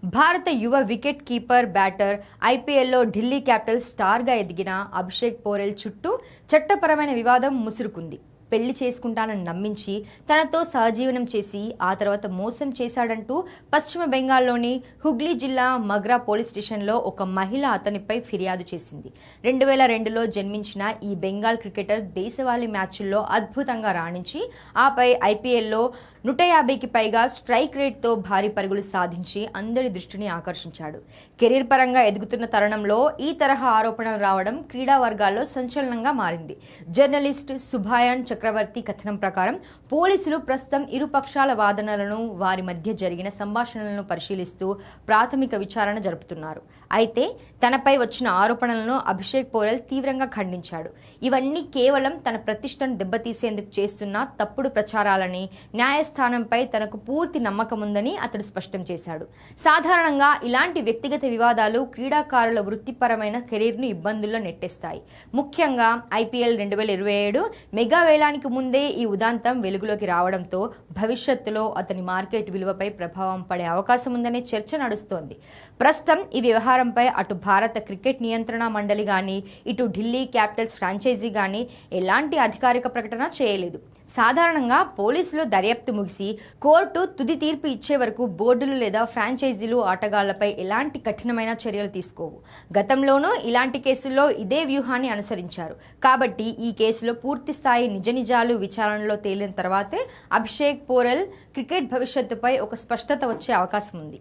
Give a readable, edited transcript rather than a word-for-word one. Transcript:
భారత యువ wicket keeper batter ఐపీఎల్లో ఢిల్లీ క్యాపిటల్స్ స్టార్గా ఎదిగిన అభిషేక్ పోరెల్ చుట్టూ చట్టపరమైన వివాదం ముసురుకుంది. పెళ్లి చేసుకుంటానని నమ్మించి తనతో సహజీవనం చేసి ఆ తర్వాత మోసం చేశాడంటూ పశ్చిమ బెంగాల్లోని హుగ్లీ జిల్లా మగ్రా పోలీస్ స్టేషన్లో ఒక మహిళ అతనిపై ఫిర్యాదు చేసింది. 2002లో జన్మించిన ఈ బెంగాల్ క్రికెటర్ దేశవాళీ మ్యాచ్ల్లో అద్భుతంగా రాణించి ఆపై ఐపీఎల్లో 150కి పైగా స్ట్రైక్ రేట్తో భారీ పరుగులు సాధించి అందరి దృష్టిని ఆకర్షించాడు. కెరీర్ పరంగా ఎదుగుతున్న తరుణంలో ఈ తరహా ఆరోపణలు రావడం క్రీడా వర్గాల్లో సంచలనంగా మారింది. జర్నలిస్ట్ సుభాయాన్ చక్రవర్తి కథనం ప్రకారం పోలీసులు ప్రస్తుతం ఇరు పక్షాల వాదనలను, వారి మధ్య జరిగిన సంభాషణలను పరిశీలిస్తూ ప్రాథమిక విచారణ జరుపుతున్నారు. అయితే తనపై వచ్చిన ఆరోపణలను అభిషేక్ పోరెల్ తీవ్రంగా ఖండించాడు. ఇవన్నీ కేవలం తన ప్రతిష్టను దెబ్బతీసేందుకు చేస్తున్న తప్పుడు ప్రచారాలని, న్యాయస్థానంపై తనకు పూర్తి నమ్మకం ఉందని అతడు స్పష్టం చేశాడు. సాధారణంగా ఇలాంటి వ్యక్తిగత వివాదాలు క్రీడాకారుల వృత్తిపరమైన కెరీర్ను ఇబ్బందుల్లో నెట్టేస్తాయి. ముఖ్యంగా ఐపీఎల్ 2027 మెగా వేలానికి ముందే ఈ ఉదాంతం వెలుగులోకి రావడంతో భవిష్యత్తులో అతని మార్కెట్ విలువపై ప్రభావం పడే అవకాశం ఉందనే చర్చ నడుస్తోంది. ప్రస్తుతం ఈ వ్యవహారంపై అటు భారత క్రికెట్ నియంత్రణ మండలి కానీ, ఇటు ఢిల్లీ క్యాపిటల్స్ ఫ్రాంచైజీ కానీ ఎలాంటి అధికారిక ప్రకటన చేయలేదు. సాధారణంగా పోలీసులు దర్యాప్తు ముగిసి కోర్టు తుది తీర్పు ఇచ్చే వరకు బోర్డులు లేదా ఫ్రాంచైజీలు ఆటగాళ్లపై ఎలాంటి కఠినమైన చర్యలు తీసుకోవు. గతంలోనూ ఇలాంటి కేసుల్లో ఇదే వ్యూహాన్ని అనుసరించారు. కాబట్టి ఈ కేసులో పూర్తి స్థాయి నిజాలు విచారణలో తేలిన తర్వాతే అభిషేక్ పోరెల్ క్రికెట్ భవిష్యత్తుపై ఒక స్పష్టత వచ్చే అవకాశం ఉంది.